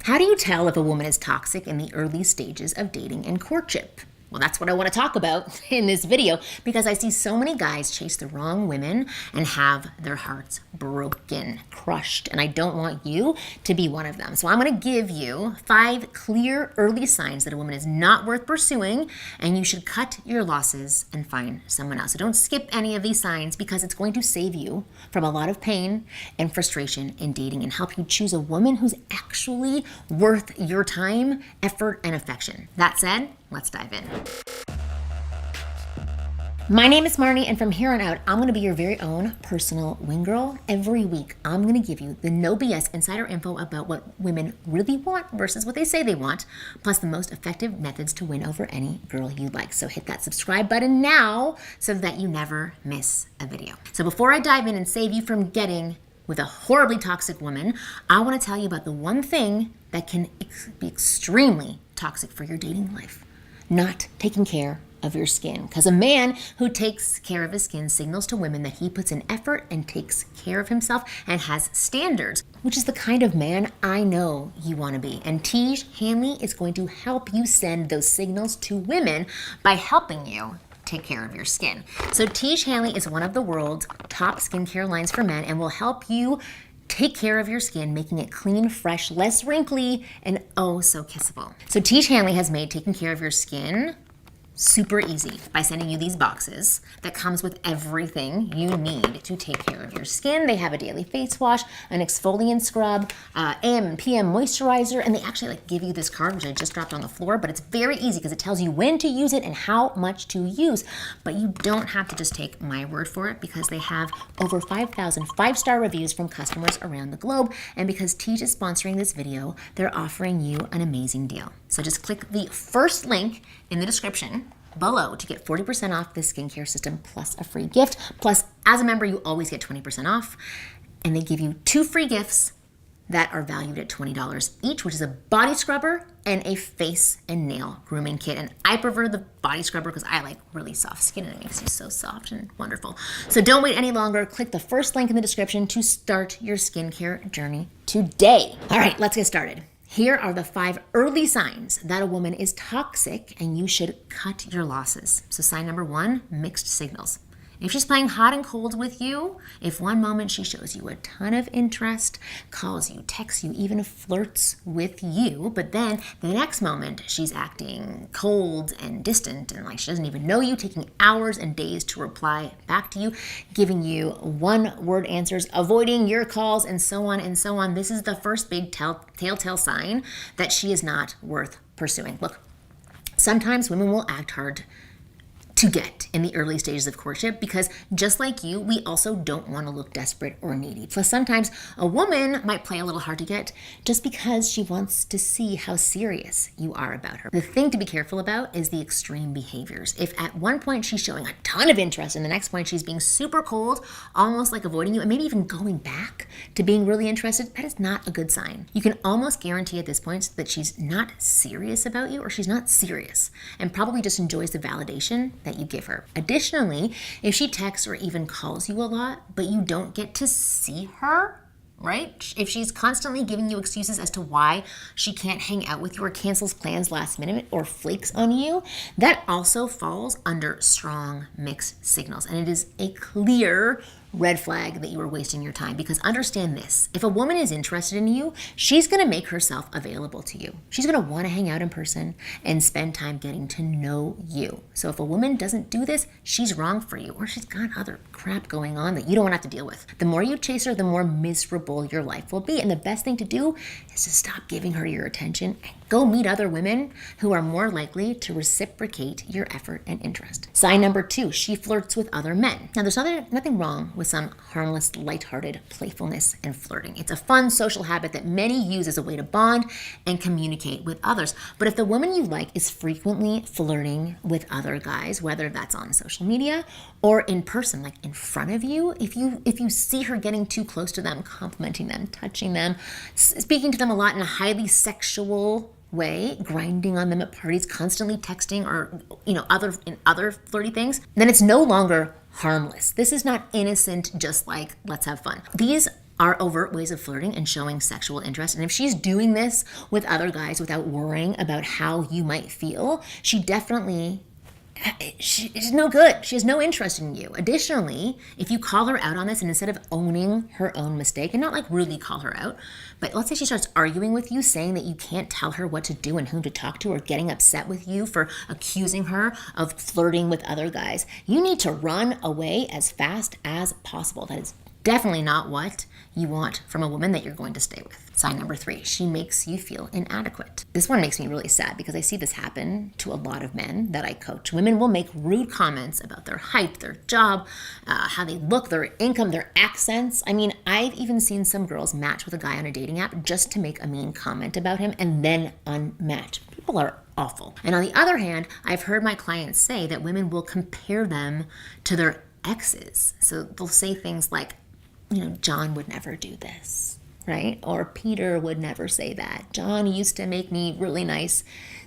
How do you tell if a woman is toxic in the early stages of dating and courtship? Well, that's what I want to talk about in this video because I see so many guys chase the wrong women and have their hearts broken, crushed, and I don't want you to be one of them. So I'm going to give you 5 clear early signs that a woman is not worth pursuing and you should cut your losses and find someone else. So don't skip any of these signs because it's going to save you from a lot of pain and frustration in dating and help you choose a woman who's actually worth your time, effort, and affection. That said, let's dive in. My name is Marni, and from here on out, I'm going to be your very own personal wing girl. Every week, I'm going to give you the no BS insider info about what women really want versus what they say they want, plus the most effective methods to win over any girl you like. So hit that subscribe button now so that you never miss a video. So before I dive in and save you from getting with a horribly toxic woman, I want to tell you about the one thing that can be extremely toxic for your dating life. Not taking care of your skin. Because a man who takes care of his skin signals to women that he puts in effort and takes care of himself and has standards, which is the kind of man I know you want to be. And Tiege Hanley is going to help you send those signals to women by helping you take care of your skin. So Tiege Hanley is one of the world's top skincare lines for men and will help you take care of your skin, making it clean, fresh, less wrinkly, and oh so kissable. So Tiege Hanley has made taking care of your skin super easy by sending you these boxes that comes with everything you need to take care of your skin. They have a daily face wash, an exfoliant scrub, AM and PM moisturizer, and they actually give you this card, which I just dropped on the floor, but it's very easy because it tells you when to use it and how much to use. But you don't have to just take my word for it because they have over 5,000 5-star reviews from customers around the globe. And because Tiege is sponsoring this video, they're offering you an amazing deal. So just click the first link in the description below to get 40% off this skincare system plus a free gift. Plus, as a member, you always get 20% off. And they give you 2 free gifts that are valued at $20 each, which is a body scrubber and a face and nail grooming kit. And I prefer the body scrubber because I like really soft skin and it makes you so soft and wonderful. So don't wait any longer. Click the first link in the description to start your skincare journey today. All right, let's get started. Here are the 5 early signs that a woman is toxic and you should cut your losses. So sign number 1, mixed signals. If she's playing hot and cold with you, if one moment she shows you a ton of interest, calls you, texts you, even flirts with you, but then the next moment she's acting cold and distant and like she doesn't even know you, taking hours and days to reply back to you, giving you one-word answers, avoiding your calls, and so on and so on. This is the first big telltale sign that she is not worth pursuing. Look, sometimes women will act hard to get in the early stages of courtship because just like you, we also don't want to look desperate or needy. Plus, sometimes a woman might play a little hard to get just because she wants to see how serious you are about her. The thing to be careful about is the extreme behaviors. If at one point she's showing a ton of interest and the next point she's being super cold, almost like avoiding you, and maybe even going back to being really interested, that is not a good sign. You can almost guarantee at this point that she's not serious about you or she's not serious and probably just enjoys the validation that you give her. Additionally, if she texts or even calls you a lot, but you don't get to see her, right? If she's constantly giving you excuses as to why she can't hang out with you or cancels plans last minute or flakes on you, that also falls under strong mixed signals. And it is a clear red flag that you are wasting your time because understand this, if a woman is interested in you, she's going to make herself available to you. She's going to want to hang out in person and spend time getting to know you. So if a woman doesn't do this, she's wrong for you or she's got other crap going on that you don't want to have to deal with. The more you chase her, the more miserable your life will be. And the best thing to do is to stop giving her your attention and go meet other women who are more likely to reciprocate your effort and interest. Sign number 2, she flirts with other men. Now there's nothing wrong with some harmless, lighthearted playfulness and flirting. It's a fun social habit that many use as a way to bond and communicate with others. But if the woman you like is frequently flirting with other guys, whether that's on social media or in person, like in front of you, if you see her getting too close to them, complimenting them, touching them, speaking to them a lot in a highly sexual way, grinding on them at parties, constantly texting or other flirty things, then it's no longer harmless. This is not innocent, just like let's have fun. These are overt ways of flirting and showing sexual interest. And if she's doing this with other guys without worrying about how you might feel, she's no good. She has no interest in you. Additionally, if you call her out on this and instead of owning her own mistake, and not like rudely call her out, but let's say she starts arguing with you, saying that you can't tell her what to do and whom to talk to, or getting upset with you for accusing her of flirting with other guys, you need to run away as fast as possible. That is definitely not what you want from a woman that you're going to stay with. Sign number 3, she makes you feel inadequate. This one makes me really sad because I see this happen to a lot of men that I coach. Women will make rude comments about their height, their job, how they look, their income, their accents. I mean, I've even seen some girls match with a guy on a dating app just to make a mean comment about him and then unmatch. People are awful. And on the other hand, I've heard my clients say that women will compare them to their exes. So they'll say things like, John would never do this, right? Or Peter would never say that. John used to make me really nice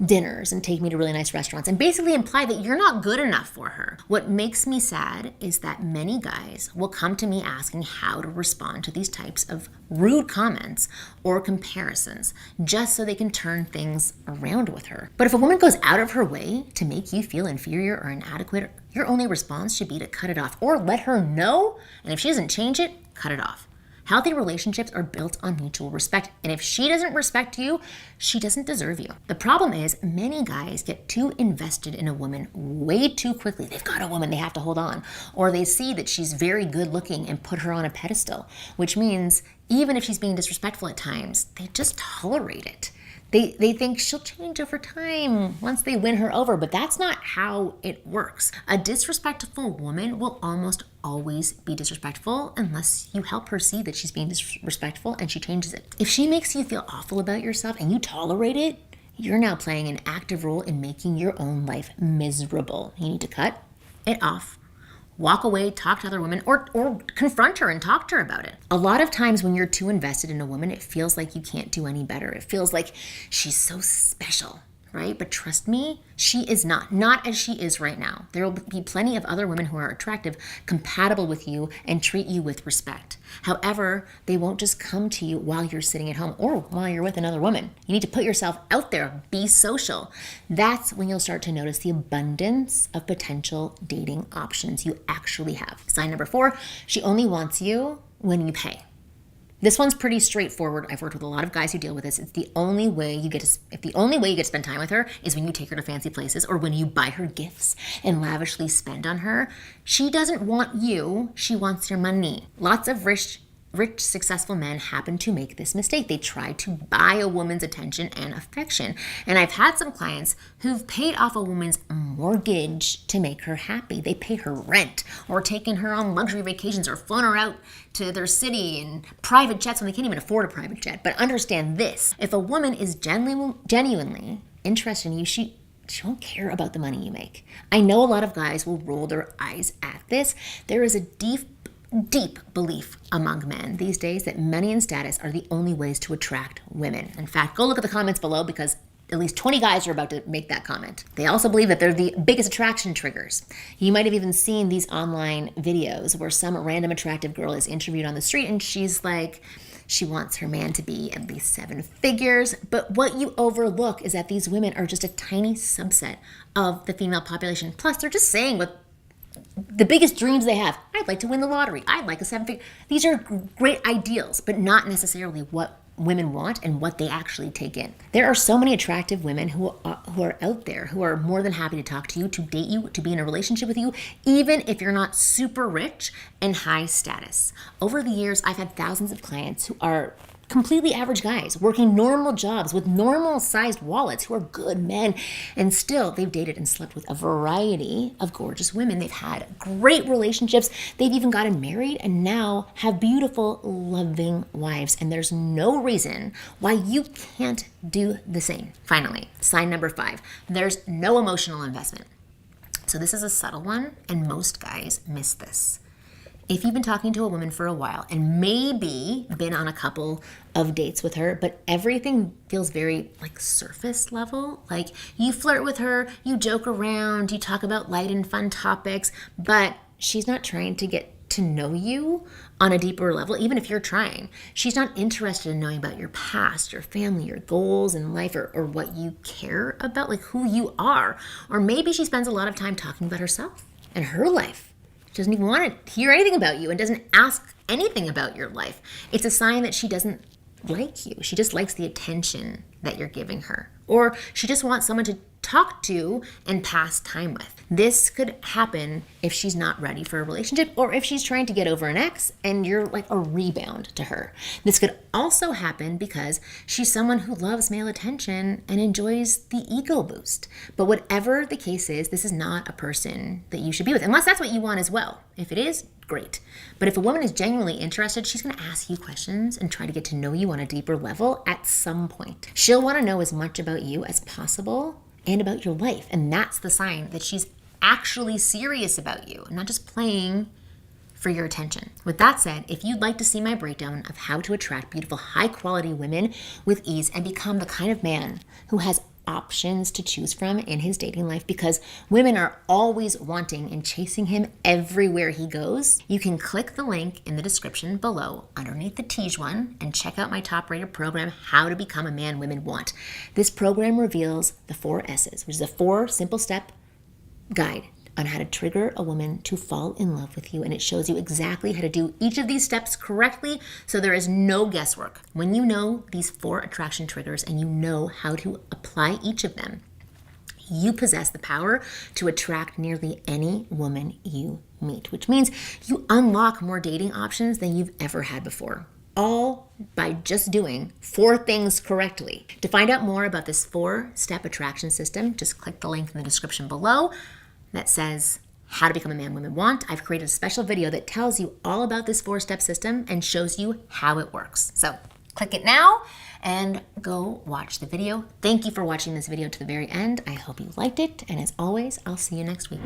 dinners and take me to really nice restaurants, and basically imply that you're not good enough for her. What makes me sad is that many guys will come to me asking how to respond to these types of rude comments or comparisons just so they can turn things around with her. But if a woman goes out of her way to make you feel inferior or inadequate, your only response should be to cut it off or let her know, and if she doesn't change it, cut it off. Healthy relationships are built on mutual respect, and if she doesn't respect you, she doesn't deserve you. The problem is many guys get too invested in a woman way too quickly. They've got a woman, they have to hold on, or they see that she's very good looking and put her on a pedestal, which means even if she's being disrespectful at times, they just tolerate it. They think she'll change over time once they win her over, but that's not how it works. A disrespectful woman will almost always be disrespectful unless you help her see that she's being disrespectful and she changes it. If she makes you feel awful about yourself and you tolerate it, you're now playing an active role in making your own life miserable. You need to cut it off. Walk away, talk to other women, or confront her and talk to her about it. A lot of times when you're too invested in a woman, it feels like you can't do any better. It feels like she's so special, right? But trust me, she is not as she is right now. There will be plenty of other women who are attractive, compatible with you, and treat you with respect. However, they won't just come to you while you're sitting at home or while you're with another woman. You need to put yourself out there, be social. That's when you'll start to notice the abundance of potential dating options you actually have. Sign number 4, she only wants you when you pay. This one's pretty straightforward. I've worked with a lot of guys who deal with this. It's the only way you get to spend time with her is when you take her to fancy places or when you buy her gifts and lavishly spend on her. She doesn't want you, she wants your money. Lots of rich, successful men happen to make this mistake. They try to buy a woman's attention and affection. And I've had some clients who've paid off a woman's mortgage to make her happy. They pay her rent or taken her on luxury vacations or flown her out to their city in private jets when they can't even afford a private jet. But understand this, if a woman is genuinely interested in you, she won't care about the money you make. I know a lot of guys will roll their eyes at this. There is a deep belief among men these days that money and status are the only ways to attract women. In fact, go look at the comments below because at least 20 guys are about to make that comment. They also believe that they're the biggest attraction triggers. You might have even seen these online videos where some random attractive girl is interviewed on the street and she's like, she wants her man to be at least 7 figures. But what you overlook is that these women are just a tiny subset of the female population. Plus, they're just saying what the biggest dreams they have. I'd like to win the lottery. I'd like a 7-figure. These are great ideals, but not necessarily what women want and what they actually take in. There are so many attractive women who are out there who are more than happy to talk to you, to date you, to be in a relationship with you, even if you're not super rich and high status. Over the years, I've had thousands of clients who are completely average guys working normal jobs with normal sized wallets who are good men, and still they've dated and slept with a variety of gorgeous women. They've had great relationships. They've even gotten married and now have beautiful, loving wives. And there's no reason why you can't do the same. Finally, sign number 5, there's no emotional investment. So this is a subtle one, and most guys miss this. If you've been talking to a woman for a while and maybe been on a couple of dates with her, but everything feels very like surface level, like you flirt with her, you joke around, you talk about light and fun topics, but she's not trying to get to know you on a deeper level, even if you're trying. She's not interested in knowing about your past, your family, your goals in life, or what you care about, like who you are. Or maybe she spends a lot of time talking about herself and her life. She doesn't even want to hear anything about you and doesn't ask anything about your life. It's a sign that she doesn't like you. She just likes the attention that you're giving her. Or she just wants someone to talk to and pass time with. This could happen if she's not ready for a relationship, or if she's trying to get over an ex and you're like a rebound to her. This could also happen because she's someone who loves male attention and enjoys the ego boost. But whatever the case is, this is not a person that you should be with, unless that's what you want as well. If it is, great. But if a woman is genuinely interested, she's going to ask you questions and try to get to know you on a deeper level at some point. She'll want to know as much about you as possible and about your life. And that's the sign that she's actually serious about you and not just playing for your attention. With that said, if you'd like to see my breakdown of how to attract beautiful, high-quality women with ease and become the kind of man who has options to choose from in his dating life, because women are always wanting and chasing him everywhere he goes, you can click the link in the description below underneath the Tease one and check out my top-rated program, How to Become a Man Women Want. This program reveals the 4 S's, which is a 4 simple-step guide on how to trigger a woman to fall in love with you. And it shows you exactly how to do each of these steps correctly, so there is no guesswork. When you know these 4 attraction triggers and you know how to apply each of them, you possess the power to attract nearly any woman you meet, which means you unlock more dating options than you've ever had before, all by just doing 4 things correctly. To find out more about this 4-step attraction system, just click the link in the description below that says How to Become a Man Women Want. I've created a special video that tells you all about this 4-step system and shows you how it works. So click it now and go watch the video. Thank you for watching this video to the very end. I hope you liked it. And as always, I'll see you next week.